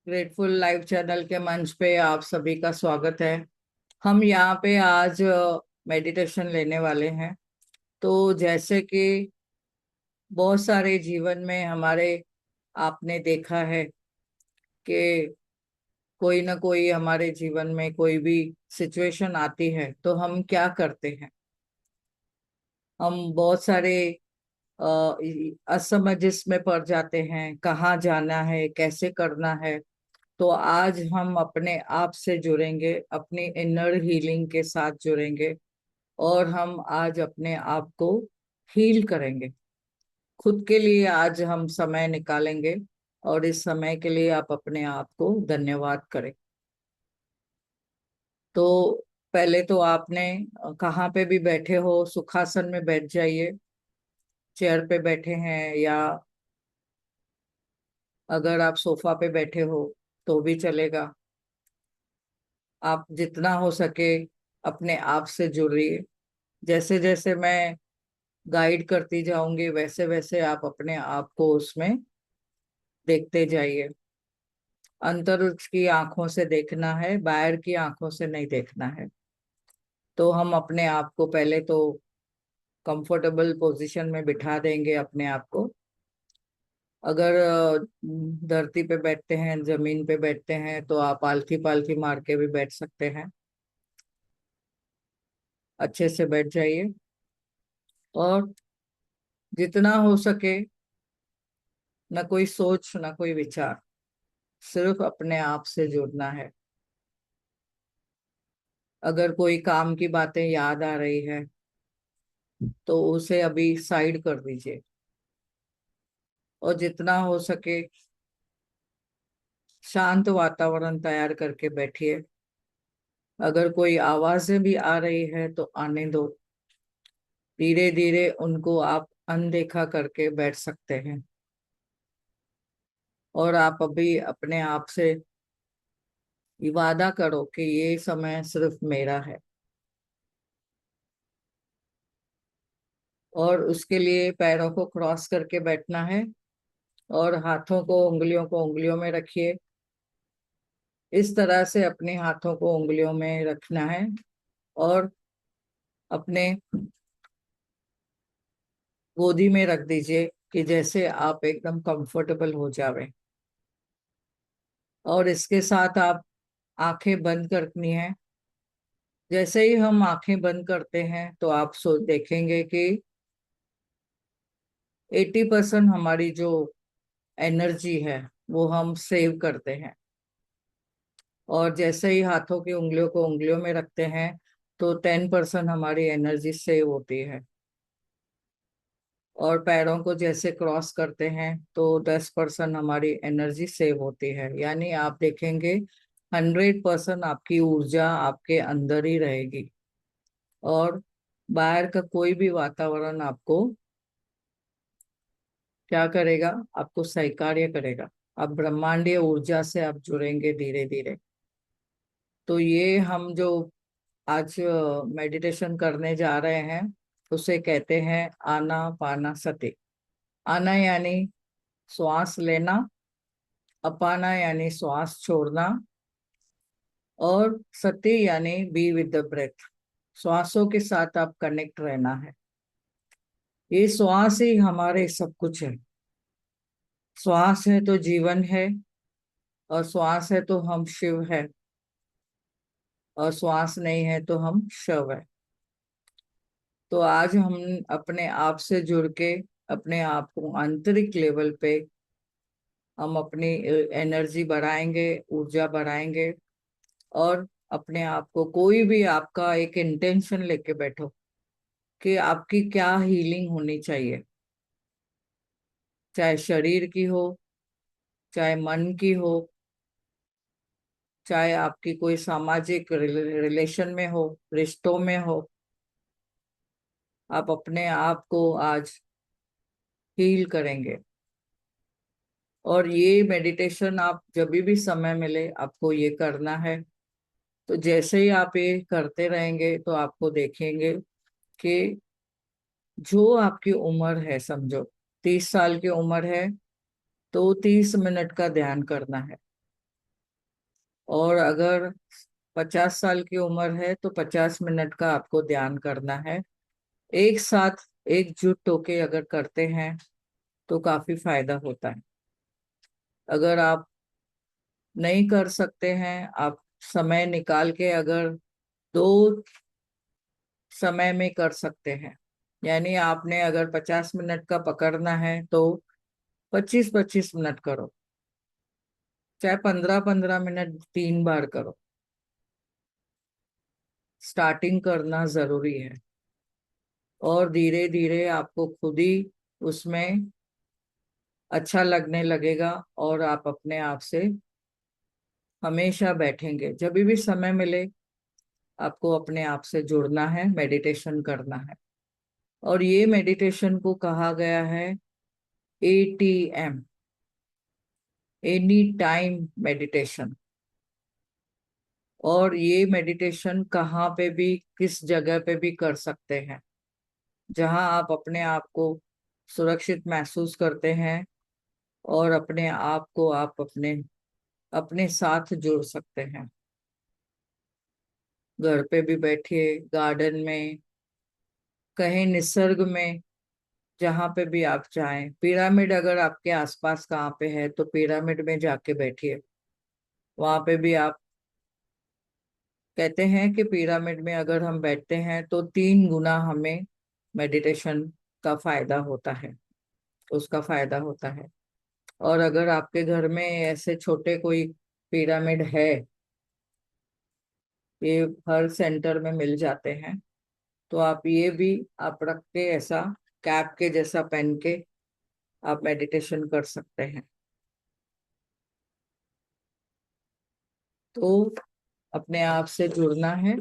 Grateful live channel के मंच पे आप सभी का स्वागत है। हम यहाँ पे आज मेडिटेशन लेने वाले हैं। तो जैसे कि बहुत सारे जीवन में हमारे आपने देखा है कि कोई ना कोई हमारे जीवन में कोई भी सिचुएशन आती है तो हम क्या करते हैं। हम बहुत सारे असमंजस में पड़ जाते हैं, कहाँ जाना है, कैसे करना है। तो आज हम अपने आप से जुड़ेंगे, अपनी इनर हीलिंग के साथ जुड़ेंगे और हम आज अपने आप को हील करेंगे। खुद के लिए आज हम समय निकालेंगे और इस समय के लिए आप अपने आप को धन्यवाद करें। तो पहले तो आपने कहाँ पे भी बैठे हो सुखासन में बैठ जाइए। चेयर पे बैठे हैं या अगर आप सोफा पे बैठे हो तो भी चलेगा। आप जितना हो सके अपने आप से जुड़िए। जैसे जैसे मैं गाइड करती जाऊंगी वैसे वैसे आप अपने आप को उसमें देखते जाइए। अंतर की आंखों से देखना है, बाहर की आंखों से नहीं देखना है। तो हम अपने आप को पहले तो कंफर्टेबल पोजीशन में बिठा देंगे अपने आप को। अगर धरती पे बैठते हैं, जमीन पे बैठते हैं तो आप आलथी पालथी मार के भी बैठ सकते हैं। अच्छे से बैठ जाइए और जितना हो सके न कोई सोच न कोई विचार, सिर्फ अपने आप से जुड़ना है। अगर कोई काम की बातें याद आ रही है तो उसे अभी साइड कर दीजिए और जितना हो सके शांत वातावरण तैयार करके बैठिए। अगर कोई आवाजें भी आ रही है तो आने दो, धीरे धीरे उनको आप अनदेखा करके बैठ सकते हैं। और आप अभी अपने आप से ये वादा करो कि ये समय सिर्फ मेरा है। और उसके लिए पैरों को क्रॉस करके बैठना है और हाथों को उंगलियों को उंगलियों में रखिए। इस तरह से अपने हाथों को उंगलियों में रखना है और अपने गोदी में रख दीजिए कि जैसे आप एकदम कंफर्टेबल हो जावे। और इसके साथ आप आंखें बंद करनी है। जैसे ही हम आंखें बंद करते हैं तो आप सो देखेंगे कि 80% हमारी जो एनर्जी है वो हम सेव करते हैं। और जैसे ही हाथों की उंगलियों को उंगलियों में रखते हैं तो 10% हमारी एनर्जी सेव होती है। और पैरों को जैसे क्रॉस करते हैं तो 10% हमारी एनर्जी सेव होती है। यानी आप देखेंगे 100% आपकी ऊर्जा आपके अंदर ही रहेगी और बाहर का कोई भी वातावरण आपको क्या करेगा, आपको सहकार्य करेगा। आप ब्रह्मांडीय ऊर्जा से आप जुड़ेंगे धीरे धीरे। तो ये हम जो आज मेडिटेशन करने जा रहे हैं उसे कहते हैं आना पाना सती। आना यानी श्वास लेना, अपाना यानी श्वास छोड़ना और सती यानी बी विद द ब्रेथ। श्वासों के साथ आप कनेक्ट रहना है। ये श्वास ही हमारे सब कुछ है। श्वास है तो जीवन है और श्वास है तो हम शिव है और श्वास नहीं है तो हम शव है। तो आज हम अपने आप से जुड़ के अपने आप को आंतरिक लेवल पे हम अपनी एनर्जी बढ़ाएंगे, ऊर्जा बढ़ाएंगे। और अपने आप को कोई भी आपका एक इंटेंशन लेके बैठो कि आपकी क्या हीलिंग होनी चाहिए। चाहे शरीर की हो, चाहे मन की हो, चाहे आपकी कोई सामाजिक रिलेशन में हो, रिश्तों में हो। आप अपने आप को आज हील करेंगे। और ये मेडिटेशन आप जब भी समय मिले आपको ये करना है। तो जैसे ही आप ये करते रहेंगे तो आपको देखेंगे कि जो आपकी उम्र है, समझो 30 साल की उम्र है तो 30 मिनट का ध्यान करना है। और अगर 50 साल की उम्र है तो 50 मिनट का आपको ध्यान करना है। एक साथ एकजुट होके अगर करते हैं तो काफी फायदा होता है। अगर आप नहीं कर सकते हैं, आप समय निकाल के अगर दो समय में कर सकते हैं, यानी आपने अगर 50 मिनट का पकड़ना है तो 25-25 मिनट करो, चाहे 15-15 मिनट 3 बार करो। स्टार्टिंग करना जरूरी है और धीरे धीरे आपको खुद ही उसमें अच्छा लगने लगेगा और आप अपने आप से हमेशा बैठेंगे। जब भी समय मिले आपको अपने आप से जुड़ना है, मेडिटेशन करना है। और ये मेडिटेशन को कहा गया है ATM, एनी टाइम मेडिटेशन। और ये मेडिटेशन कहाँ पे भी, किस जगह पे भी कर सकते हैं, जहां आप अपने आप को सुरक्षित महसूस करते हैं और अपने आप को आप अपने अपने साथ जोड़ सकते हैं। घर पे भी बैठिए, गार्डन में, कहीं निसर्ग में, जहां पे भी आप चाहें। पिरामिड अगर आपके आसपास कहाँ पे है तो पिरामिड में जाके बैठिए। वहां पे भी आप, कहते हैं कि पिरामिड में अगर हम बैठते हैं तो 3 गुना हमें मेडिटेशन का फायदा होता है, उसका फायदा होता है। और अगर आपके घर में ऐसे छोटे कोई पिरामिड है, ये हर सेंटर में मिल जाते हैं, तो आप ये भी आप रख के ऐसा कैप के जैसा पहन के आप मेडिटेशन कर सकते हैं। तो अपने आप से जुड़ना है।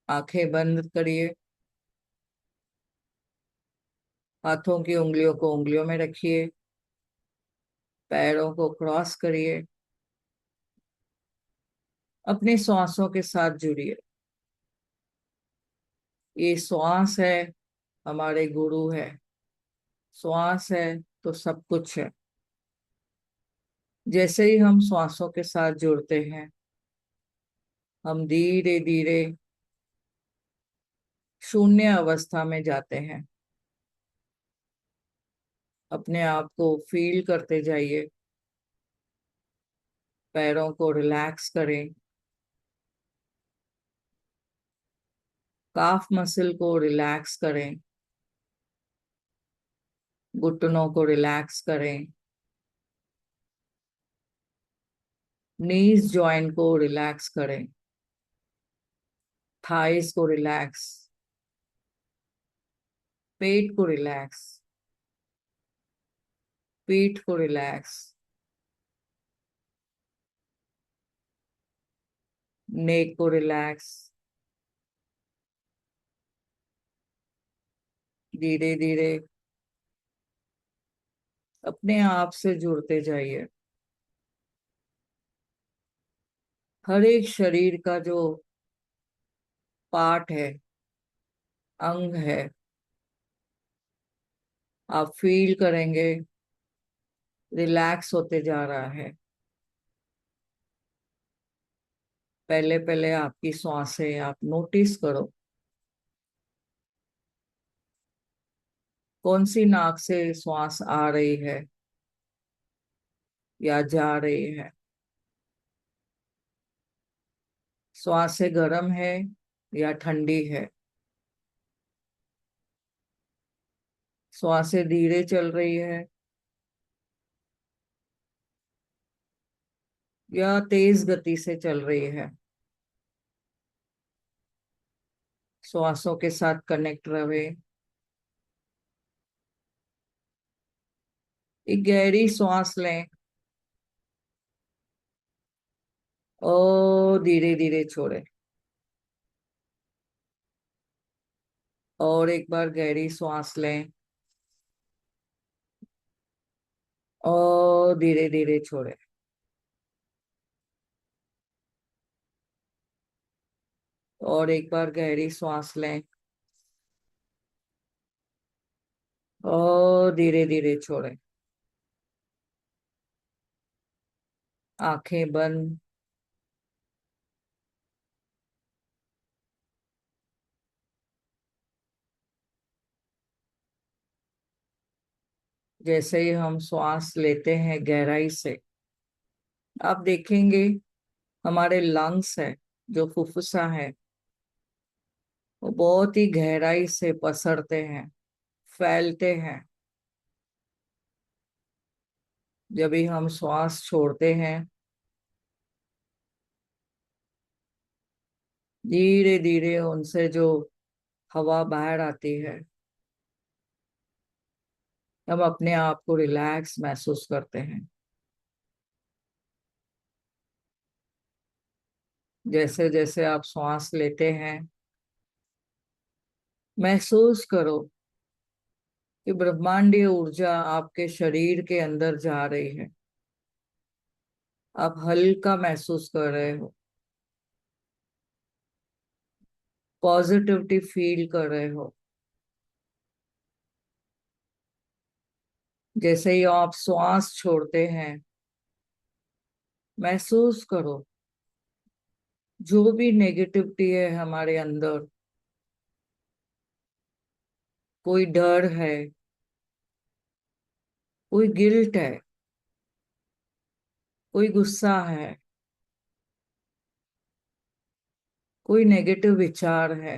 आंखें बंद करिए, हाथों की उंगलियों को उंगलियों में रखिए, पैरों को क्रॉस करिए, अपनी श्वासों के साथ जुड़िए। ये श्वास है, हमारे गुरु है। श्वास है तो सब कुछ है। जैसे ही हम श्वासों के साथ जुड़ते हैं, हम धीरे धीरे शून्य अवस्था में जाते हैं। अपने आप को फील करते जाइए, पैरों को रिलैक्स करें, काफ मसल को रिलैक्स करें, घुटनों को रिलैक्स करें, नीज जॉइंट को रिलैक्स करें, थाइस को रिलैक्स, पेट को रिलैक्स, पीठ को रिलैक्स, नेक को रिलैक्स। धीरे धीरे अपने आप से जुड़ते जाइए। हर एक शरीर का जो पार्ट है, अंग है, आप फील करेंगे रिलैक्स होते जा रहा है। पहले पहले आपकी सांसें आप नोटिस करो, कौन सी नाक से श्वास आ रही है या जा रही है। श्वासें गर्म है या ठंडी है। श्वासें धीरे चल रही है या तेज गति से चल रही है। श्वासों के साथ कनेक्ट रहे। एक गहरी सांस लें और धीरे धीरे छोड़ें। और एक बार गहरी सांस लें और धीरे धीरे छोड़ें। और एक बार गहरी सांस लें और धीरे धीरे छोड़ें। आंखें बंद। जैसे ही हम श्वास लेते हैं गहराई से, आप देखेंगे हमारे लंग्स है, जो फुफ्फुसा है, वो बहुत ही गहराई से पसरते हैं, फैलते हैं। जब भी हम श्वास छोड़ते हैं, धीरे धीरे उनसे जो हवा बाहर आती है, हम अपने आप को रिलैक्स महसूस करते हैं। जैसे जैसे आप श्वास लेते हैं, महसूस करो कि ब्रह्मांडीय ऊर्जा आपके शरीर के अंदर जा रही है। आप हल्का महसूस कर रहे हो, पॉजिटिविटी फील कर रहे हो। जैसे ही आप श्वास छोड़ते हैं, महसूस करो जो भी नेगेटिविटी है हमारे अंदर, कोई डर है, कोई गिल्ट है, कोई गुस्सा है, कोई नेगेटिव विचार है,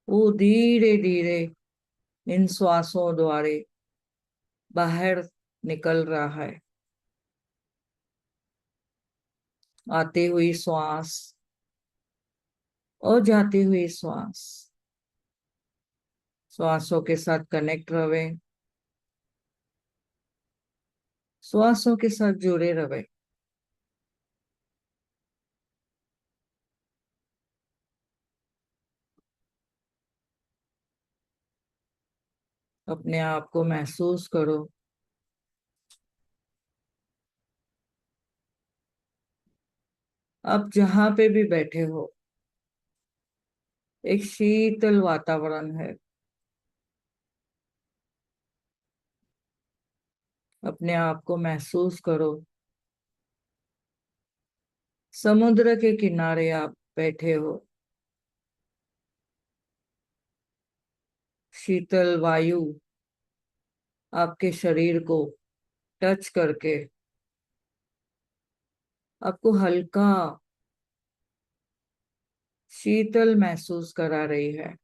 वो धीरे धीरे इन श्वासों द्वारा बाहर निकल रहा है। आती हुई श्वास और जाती हुई श्वास, श्वासों के साथ कनेक्ट रहे, श्वासों के साथ जुड़े रहे। अपने आप को महसूस करो, आप जहां पे भी बैठे हो, एक शीतल वातावरण है। अपने आप को महसूस करो, समुद्र के किनारे आप बैठे हो। शीतल वायु आपके शरीर को टच करके आपको हल्का शीतल महसूस करा रही है।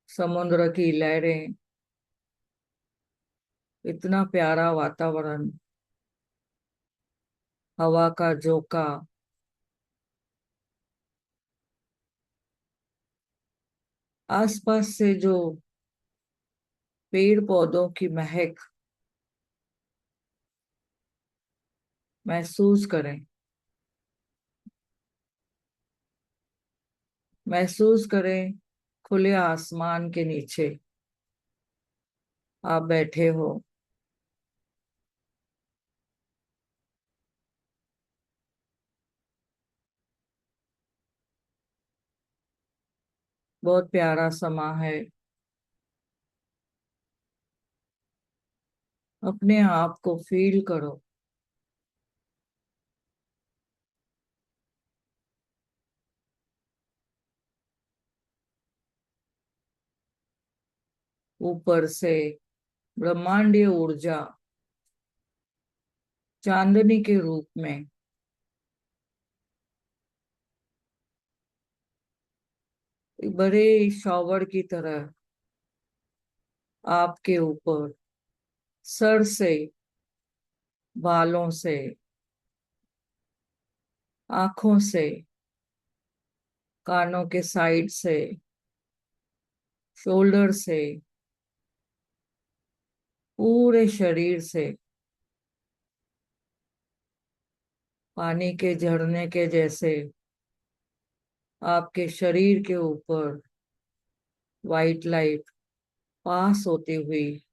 समुद्र की लहरें, इतना प्यारा वातावरण, हवा का झोंका, आसपास से जो पेड़ पौधों की महक महसूस करें। महसूस करें खुले आसमान के नीचे आप बैठे हो। बहुत प्यारा समा है। अपने आप को फील करो। ऊपर से ब्रह्मांडीय ऊर्जा चांदनी के रूप में एक बड़े शॉवर की तरह आपके ऊपर, सर से, बालों से, आंखों से, कानों के साइड से, शोल्डर से, पूरे शरीर से पानी के झरने के जैसे आपके शरीर के ऊपर वाइट लाइट पास होती हुई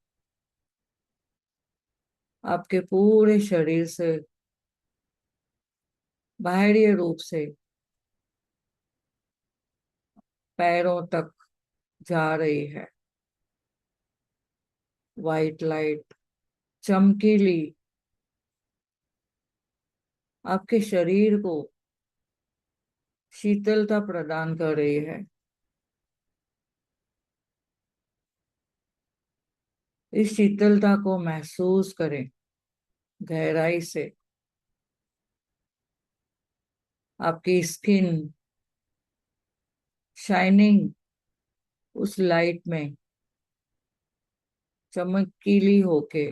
आपके पूरे शरीर से बाहरी रूप से पैरों तक जा रही है। वाइट लाइट चमकीली आपके शरीर को शीतलता प्रदान कर रही है। इस शीतलता को महसूस करें गहराई से। आपकी स्किन शाइनिंग उस लाइट में चमकीली होके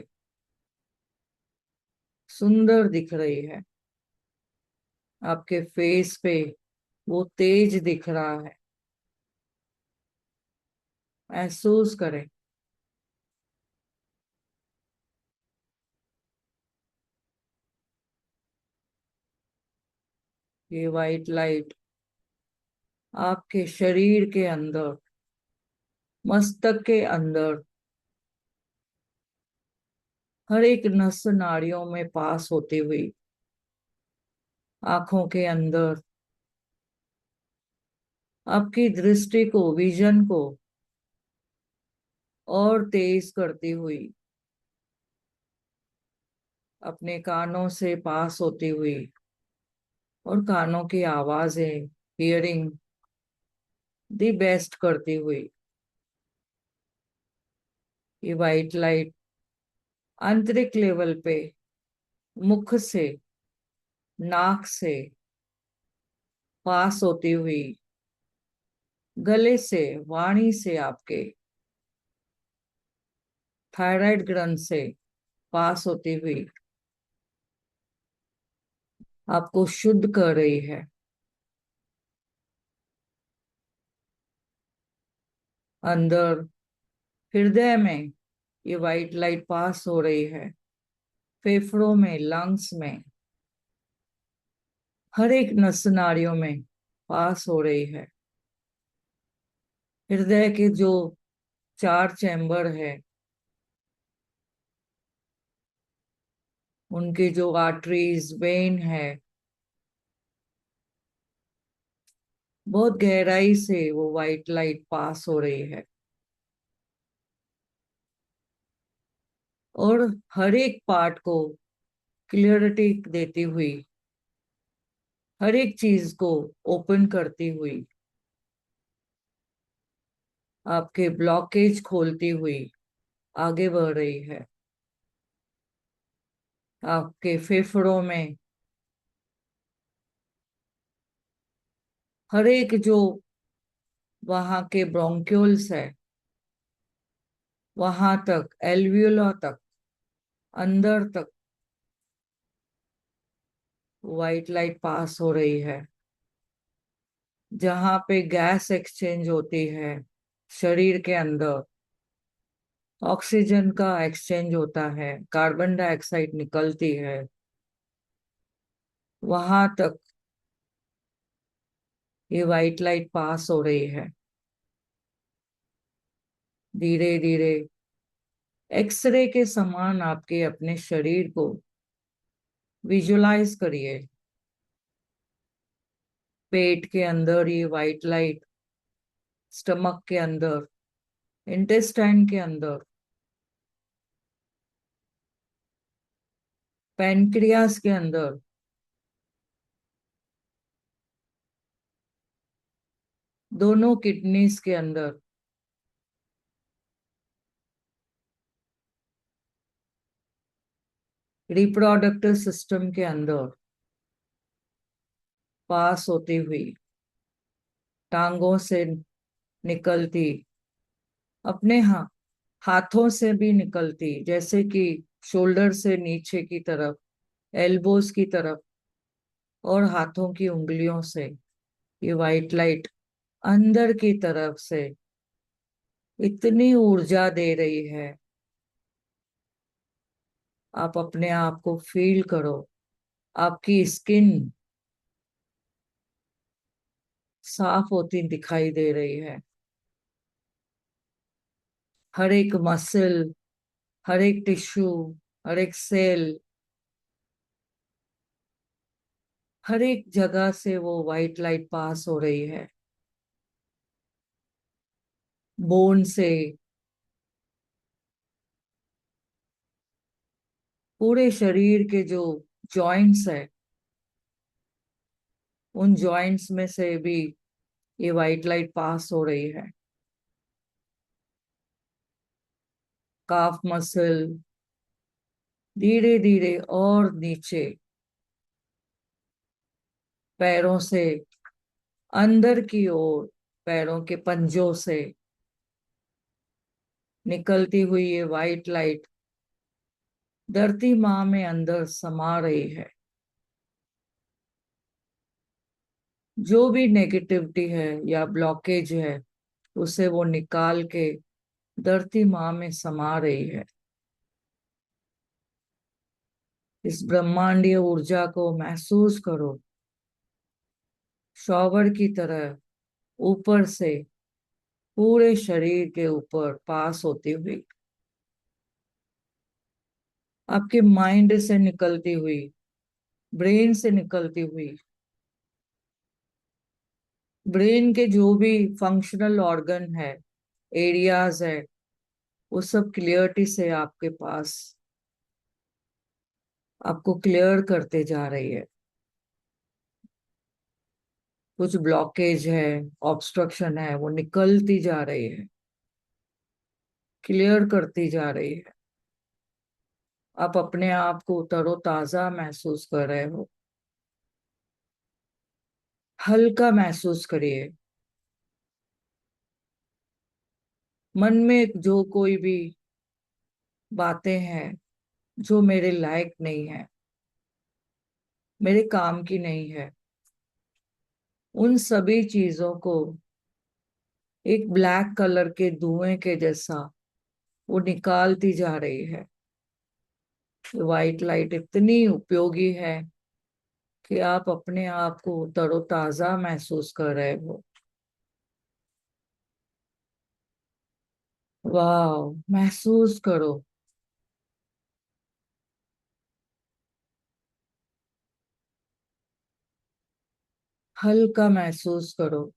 सुंदर दिख रही है। आपके फेस पे वो तेज दिख रहा है। महसूस करें। ये वाइट लाइट आपके शरीर के अंदर, मस्तक के अंदर, हर एक नस नाड़ियों में पास होती हुई, आंखों के अंदर आपकी दृष्टि को, विजन को और तेज करती हुई, अपने कानों से पास होती हुई और कानों की आवाजें, हियरिंग दी बेस्ट करती हुई, ये वाइट लाइट आंतरिक लेवल पे मुख से, नाक से पास होती हुई, गले से, वाणी से, आपके थायराइड ग्रंथ से पास होती हुई आपको शुद्ध कर रही है। अंदर हृदय में ये वाइट लाइट पास हो रही है। फेफड़ों में, लंग्स में, हर एक नस नाड़ियों में पास हो रही है। हृदय के जो 4 चैम्बर है, उनके जो आर्टरीज, वेन है, बहुत गहराई से वो वाइट लाइट पास हो रही है और हर एक पार्ट को क्लियरिटी देती हुई, हर एक चीज को ओपन करती हुई, आपके ब्लॉकेज खोलती हुई आगे बढ़ रही है। आपके फेफड़ों में हर एक जो वहां के ब्रोंक्यूल्स है, वहां तक, एल्वियोला तक, अंदर तक वाइट लाइट पास हो रही है। जहां पे गैस एक्सचेंज होती है शरीर के अंदर, ऑक्सीजन का एक्सचेंज होता है, कार्बन डाइऑक्साइड निकलती है, वहां तक ये वाइट लाइट पास हो रही है। धीरे धीरे एक्सरे के समान आपके अपने शरीर को विजुलाइज करिए। पेट के अंदर ये वाइट लाइट, स्टमक के अंदर, इंटेस्टाइन के अंदर, पैनक्रियास के अंदर, दोनों किडनीज के अंदर, रिप्रोडक्टिव सिस्टम के अंदर पास होती हुई, टांगों से निकलती, अपने हाथों से भी निकलती, जैसे कि शोल्डर से नीचे की तरफ, एल्बोज की तरफ और हाथों की उंगलियों से ये वाइट लाइट अंदर की तरफ से इतनी ऊर्जा दे रही है। आप अपने आप को फील करो। आपकी स्किन साफ होती दिखाई दे रही है। हर एक मसल, हर एक टिश्यू, हर एक सेल, हर एक जगह से वो वाइट लाइट पास हो रही है। बोन से पूरे शरीर के जो जॉइंट्स है, उन जॉइंट्स में से भी ये वाइट लाइट पास हो रही है। काफ मसल धीरे धीरे और नीचे, पैरों से अंदर की ओर, पैरों के पंजों से निकलती हुई ये वाइट लाइट धरती माँ में अंदर समा रही है। जो भी नेगेटिविटी है या ब्लॉकेज है, उसे वो निकाल के धरती माँ में समा रही है। इस ब्रह्मांडीय ऊर्जा को महसूस करो, शॉवर की तरह ऊपर से पूरे शरीर के ऊपर पास होती हुई, आपके माइंड से निकलती हुई, ब्रेन से निकलती हुई, ब्रेन के जो भी फंक्शनल ऑर्गन है, एरियाज है, वो सब क्लियरिटी से आपके पास, आपको क्लियर करते जा रही है। कुछ ब्लॉकेज है, ऑब्स्ट्रक्शन है, वो निकलती जा रही है, क्लियर करती जा रही है। आप अपने आप को तरोताजा महसूस कर रहे हो, हल्का महसूस करिए। मन में जो कोई भी बातें हैं जो मेरे लायक नहीं है, मेरे काम की नहीं है, उन सभी चीजों को एक ब्लैक कलर के धुएं के जैसा वो निकालती जा रही है। व्हाइट लाइट इतनी उपयोगी है कि आप अपने आप को तरोताजा महसूस कर रहे हो। वाह, महसूस करो, हल्का महसूस करो।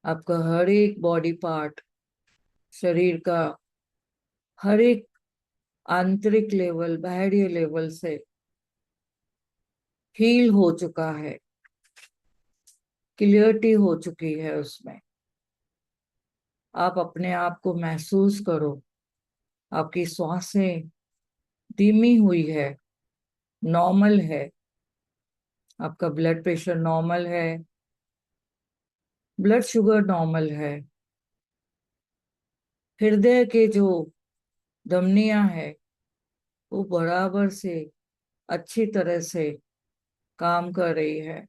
आपका हर एक बॉडी पार्ट, शरीर का हर एक आंतरिक लेवल, बाहरी लेवल से हील हो चुका है, क्लियरिटी हो चुकी है उसमें। आप अपने आप को महसूस करो, आपकी श्वासें धीमी हुई है, नॉर्मल है, आपका ब्लड प्रेशर नॉर्मल है, ब्लड शुगर नॉर्मल है, हृदय के जो धमनियां है वो बराबर से अच्छी तरह से काम कर रही है।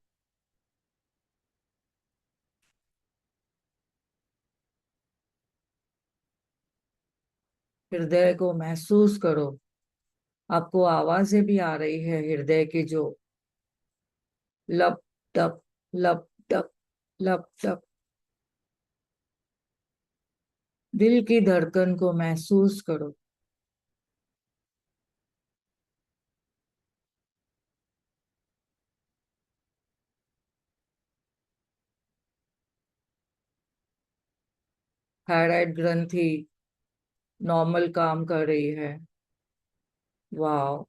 हृदय को महसूस करो, आपको आवाजें भी आ रही है हृदय की, जो लप टप, लप टप, लप टप। दिल की धड़कन को महसूस करो। थायराइड ग्रंथि नॉर्मल काम कर रही है। वाह,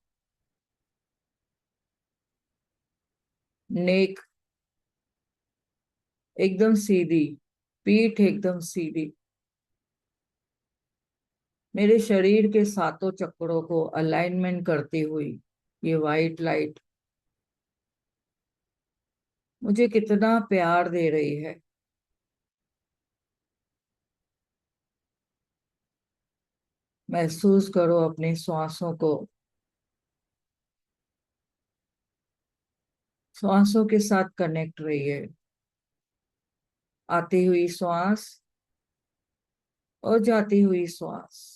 नेक एकदम सीधी, पीठ एकदम सीधी। मेरे शरीर के सातों चक्रों को अलाइनमेंट करती हुई ये वाइट लाइट मुझे कितना प्यार दे रही है। महसूस करो अपनी श्वासों को, श्वासों के साथ कनेक्ट रहिए। आती हुई श्वास और जाती हुई श्वास।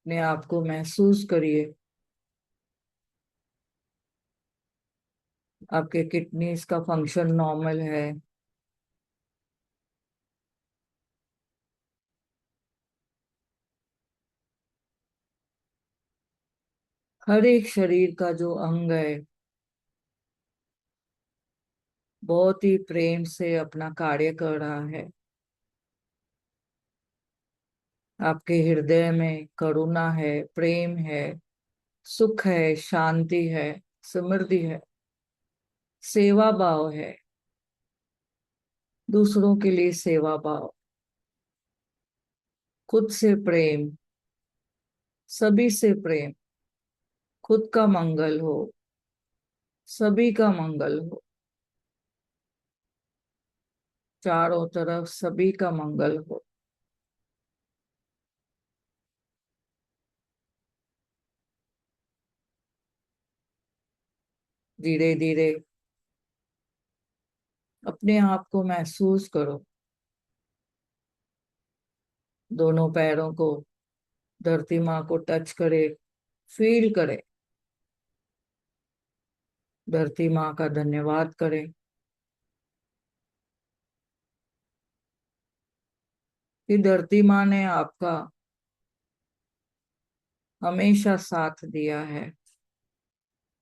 अपने आप को महसूस करिए। आपके किडनीज का फंक्शन नॉर्मल है। हर एक शरीर का जो अंग है बहुत ही प्रेम से अपना कार्य कर रहा है। आपके हृदय में करुणा है, प्रेम है, सुख है, शांति है, समृद्धि है, सेवा भाव है। दूसरों के लिए सेवा भाव, खुद से प्रेम, सभी से प्रेम। खुद का मंगल हो, सभी का मंगल हो, चारों तरफ सभी का मंगल हो। धीरे धीरे अपने आप को महसूस करो। दोनों पैरों को धरती माँ को टच करे, फील करे। धरती माँ का धन्यवाद करें कि धरती माँ ने आपका हमेशा साथ दिया है,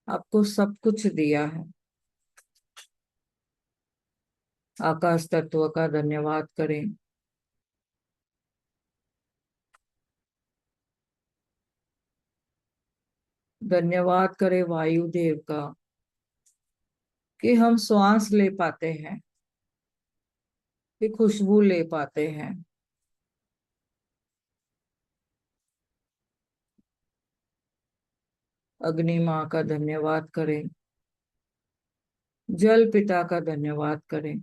आपको सब कुछ दिया है। आकाश तत्व का धन्यवाद करें। धन्यवाद करें वायु देव का कि हम श्वास ले पाते हैं, कि खुशबू ले पाते हैं। अग्नि माँ का धन्यवाद करें। जल पिता का धन्यवाद करें।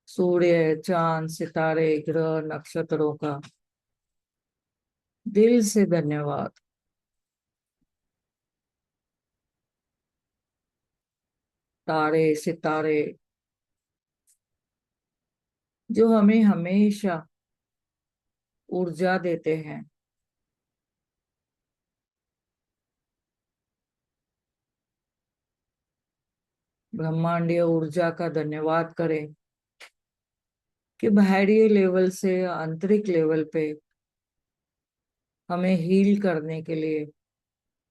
सूर्य, चांद, सितारे, ग्रह, नक्षत्रों का दिल से धन्यवाद। तारे, सितारे जो हमें हमेशा ऊर्जा देते हैं। ब्रह्मांडीय ऊर्जा का धन्यवाद करें कि बाहरी लेवल से आंतरिक लेवल पे हमें हील करने के लिए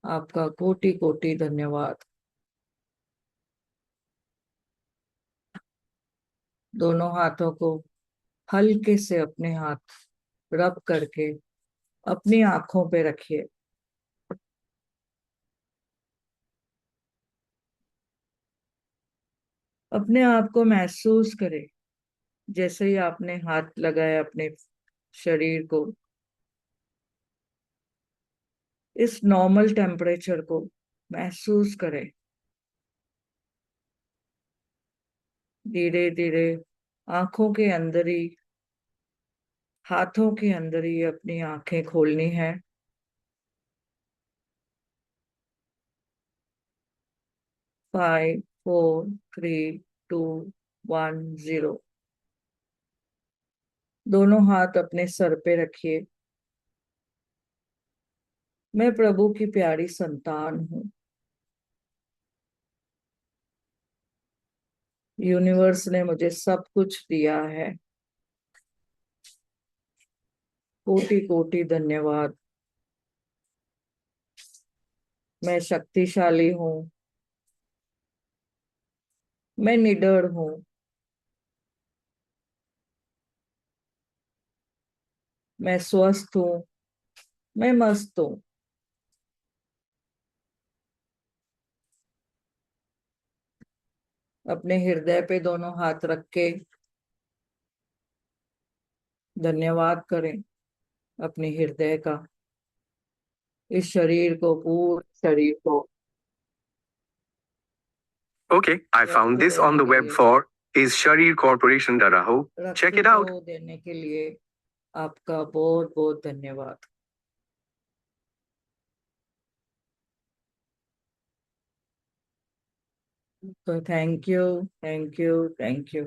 आपका कोटि कोटि धन्यवाद। दोनों हाथों को हल्के से अपने हाथ रब करके अपनी आंखों पे रखिए। अपने आप को महसूस करें जैसे ही आपने हाथ लगाया अपने शरीर को, इस नॉर्मल टेम्परेचर को महसूस करें। धीरे धीरे आंखों के अंदर ही, हाथों के अंदर ही अपनी आंखें खोलनी है। 5, 4, 3, 2, 1, 0। दोनों हाथ अपने सर पे रखिए। मैं प्रभु की प्यारी संतान हूँ। यूनिवर्स ने मुझे सब कुछ दिया है। कोटि कोटि धन्यवाद। मैं शक्तिशाली हूँ। मैं निडर हूँ। मैं स्वस्थ हूँ। मैं मस्त हूँ। अपने हृदय पे दोनों हाथ रख के धन्यवाद करें अपने हृदय का। इस शरीर को, पूरे शरीर को Okay, I found this on the web for is Sharir Corporation Daraho. Check it out. देने के लिए आपका बहुत बहुत धन्यवाद। तो thank you, thank you, thank you.